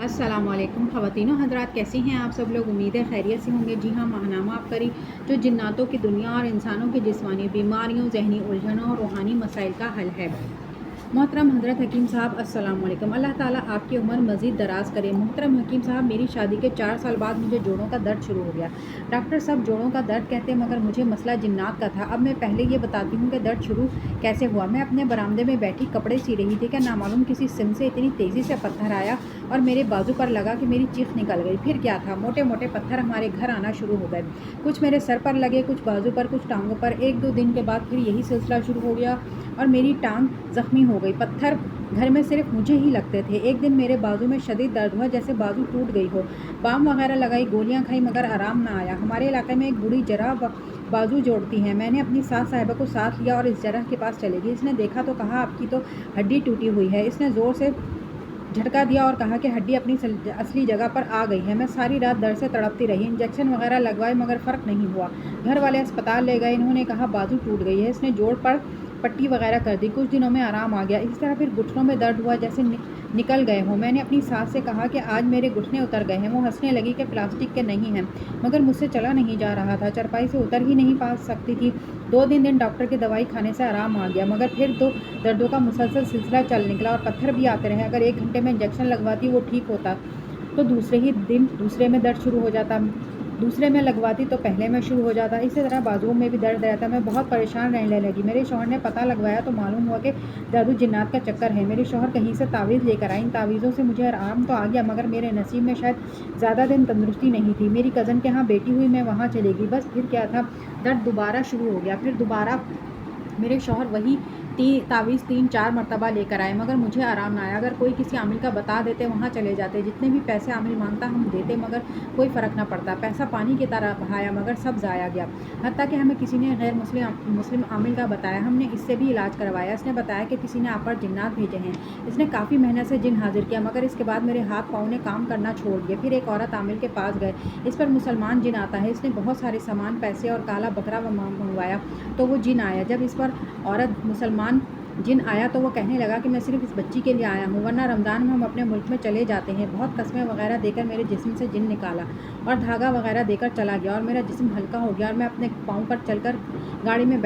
अस्सलाम वालेकुम ख़वातीनो हज़रात, कैसी हैं आप सब लोग। उम्मीद है खैरियत से होंगे। जी हाँ, माहनामा आपकरी जो जिन्नातों की दुनिया और इंसानों की जिस्मानी बीमारियों, ज़हनी उलझनों और रूहानी मसाइल का हल है। मोहतरम हज़रत हकीम साहब, अस्सलाम वालेकुम। अल्लाह ताला आपकी उम्र मज़ीद दराज करे। मोहतरम हकीम साहब, मेरी शादी के 4 साल बाद मुझे जोड़ों का दर्द शुरू हो गया। डॉक्टर साहब जोड़ों का दर्द कहते हैं, मगर मुझे मसला जिन्नात का था। अब मैं पहले ये बताती हूँ कि दर्द शुरू कैसे हुआ। मैं अपने बरामदे में बैठी कपड़े सी रही थी कि नामालूम किसी सिम से इतनी तेज़ी से पत्थर आया और मेरे बाजू पर लगा कि मेरी चीख निकल गई। फिर क्या था, मोटे मोटे पत्थर हमारे घर आना शुरू हो गए। कुछ मेरे सर पर लगे, कुछ बाजू पर, कुछ टांगों पर। 1-2 दिन के बाद फिर यही सिलसिला शुरू हो गया और मेरी टांग ज़ख्मी हो गई। पत्थर घर में सिर्फ मुझे ही लगते थे। एक दिन मेरे बाजू में शदीद दर्द हुआ, जैसे बाजू टूट गई हो। बाम वगैरह लगाई, गोलियां खाई, मगर आराम ना आया। हमारे इलाके में एक बूढ़ी जरा बाजू जोड़ती हैं। मैंने अपनी सास साहिबा को साथ लिया और इस जरा के पास चले गई। इसने देखा तो कहा, आपकी तो हड्डी टूटी हुई है। इसने ज़ोर से झटका दिया और कहा कि हड्डी अपनी असली जगह पर आ गई है। मैं सारी रात दर्द से तड़पती रही। इंजेक्शन वगैरह लगवाए, मगर फ़र्क नहीं हुआ। घर वाले अस्पताल ले गए। इन्होंने कहा बाजू टूट गई है। इसने जोड़ पर पट्टी वगैरह कर दी। कुछ दिनों में आराम आ गया। इसी तरह फिर घुटनों में दर्द हुआ, जैसे निकल गए हों। मैंने अपनी सास से कहा कि आज मेरे घुटने उतर गए हैं। वो हंसने लगी कि प्लास्टिक के नहीं हैं, मगर मुझसे चला नहीं जा रहा था। चरपाई से उतर ही नहीं पा सकती थी। 2-3 दिन डॉक्टर की दवाई खाने से आराम आ गया, मगर फिर तो दर्दों का मुसलसल सिलसिला चल निकला और पत्थर भी आते रहे। अगर 1 घंटे में इंजेक्शन लगवाती वो ठीक होता तो दूसरे ही दिन दूसरे में दर्द शुरू हो जाता, दूसरे में लगवाती तो पहले में शुरू हो जाता। इसी तरह बाजुओं में भी दर्द रहता। मैं बहुत परेशान रहने लगी। मेरे शौहर ने पता लगवाया तो मालूम हुआ कि जादू जिन्नात का चक्कर है। मेरे शौहर कहीं से तावीज़ लेकर आए। इन तावीज़ों से मुझे आराम तो आ गया, मगर मेरे नसीब में शायद ज़्यादा दिन तंदुरुस्ती नहीं थी। मेरी कज़न के यहाँ बेटी हुई, मैं वहाँ चली गई। बस फिर क्या था, दर्द दोबारा शुरू हो गया। फिर दोबारा मेरे शौहर वही तावीज़ 3-4 मरतबा लेकर आए, मगर मुझे आराम ना आया। अगर कोई किसी आमिल का बता देते, वहाँ चले जाते। जितने भी पैसे आमिल मांगता हम देते, मगर कोई फ़र्क ना पड़ता। पैसा पानी की तरह बहाया, मगर सब ज़ाया गया। हत्ता कि हमें किसी ने गैर मुस्लिम आमिल का बताया। हमने इससे भी इलाज करवाया। इसने बताया कि किसी ने आप पर जिन्नात भेजे हैं। इसने काफ़ी मेहनत से जिन हाजिर किया, मगर इसके बाद मेरे हाथ पाँव ने काम करना छोड़ दिया। फिर एक औरत आमिल के पास गए। इस पर मुसलमान जिन आता है। इसने बहुत सारे सामान, पैसे और काला बकरा मंगवाया तो वो जिन आया। जब इस पर औरत मुसलमान जिन आया तो वो कहने लगा कि मैं सिर्फ इस बच्ची के लिए आया हूँ, वरना रमज़ान में हम अपने मुल्क में चले जाते हैं। बहुत कस्में वगैरह देकर मेरे जिस्म से जिन निकाला और धागा वगैरह देकर चला गया और मेरा जिस्म हल्का हो गया और मैं अपने पाँव पर चलकर गाड़ी में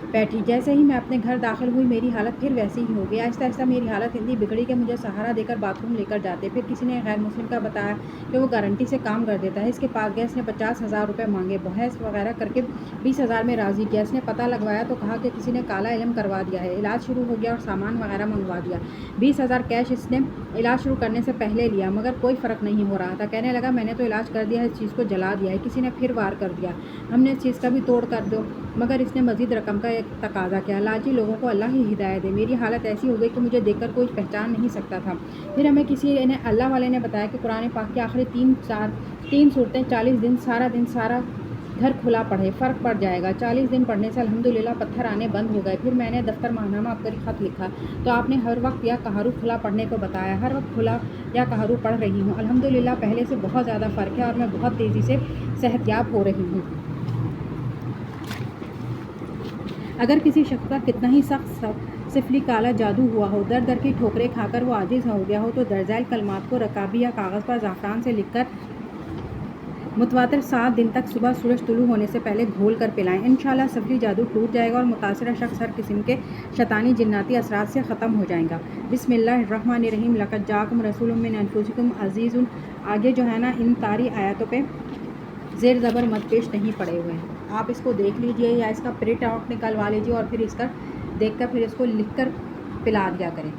बैठी। जैसे ही मैं अपने घर दाखिल हुई, मेरी हालत फिर वैसी ही हो गई। आहिस्ता आहिस्ता मेरी हालत इतनी बिगड़ी कि मुझे सहारा देकर बाथरूम लेकर जाते। फिर किसी ने गैर मुस्लिम का बताया कि वो गारंटी से काम कर देता है। इसके पास गए। इसने 50,000 रुपये मांगे। बहस वगैरह करके 20,000 में राज़ी किया। इसने पता लगवाया तो कहा कि किसी ने काला इल्म करवा दिया है। इलाज शुरू हो गया और सामान वगैरह मंगवा दिया। 20,000 कैश इसने इलाज शुरू करने से पहले लिया, मगर कोई फ़र्क नहीं हो रहा था। कहने लगा मैंने तो इलाज कर दिया है, इस चीज़ को जला दिया है। किसी ने फिर वार कर दिया, हमने इस चीज़ का भी तोड़ कर दो, मगर इसने मज़ीद रकम का एक तकाजा किया। लालची लोगों को अल्लाह ही हिदायत दे। मेरी हालत ऐसी हो गई कि मुझे देखकर कोई पहचान नहीं सकता था। फिर हमें किसी ने अल्लाह वाले ने बताया कि कुरान पाक की आखिरी 3 सूरतें 40 दिन सारा घर खुला पढ़े, फ़र्क पड़ जाएगा। 40 दिन पढ़ने से अल्हम्दुलिल्लाह पत्थर आने बंद हो गए। फिर मैंने दफ्तर माहनामा आपकरी ख़त लिखा तो आपने हर वक्त या कहारू खुला पढ़ने को बताया। हर वक्त खुला या कहारू पढ़ रही हूँ। अल्हम्दुलिल्लाह पहले से बहुत ज़्यादा फ़र्क है और मैं बहुत तेज़ी से सेहतयाब हो रही हूँ। अगर किसी शख्स का कितना ही सख्त सिफली काला जादू हुआ हो, दर दर की ठोकरें खाकर वो आजिज़ हो गया हो, तो दर्जाइल कलमात को रकाबी या कागज़ पर ज़ाफ़रान से लिखकर मुतवातिर 7 दिन तक सुबह सूरज तुलू होने से पहले घोल कर पिलाएं। इंशाअल्लाह सफली जादू टूट जाएगा और मुतासिरा शख्स हर किस्म के शैतानी जिन्नाती असरात से ख़त्म हो जाएगा। बिस्मिल्लाहिर्रहमानिर्रहीम। लक़द जाअकुम रसूलुम मिन अनफुसिकुम अज़ीज़ुन। आगे जो है ना, इन सारी आयतों पे ज़ेर ज़बर मत पेश नहीं पड़े हुए हैं। आप इसको देख लीजिए या इसका प्रिंट आउट निकलवा लीजिए और फिर इसका देखकर फिर इसको लिखकर पिला दिया करें।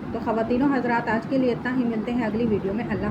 तो ख़वातीनो हज़रात, आज के लिए इतना ही। मिलते हैं अगली वीडियो में। अल्लाह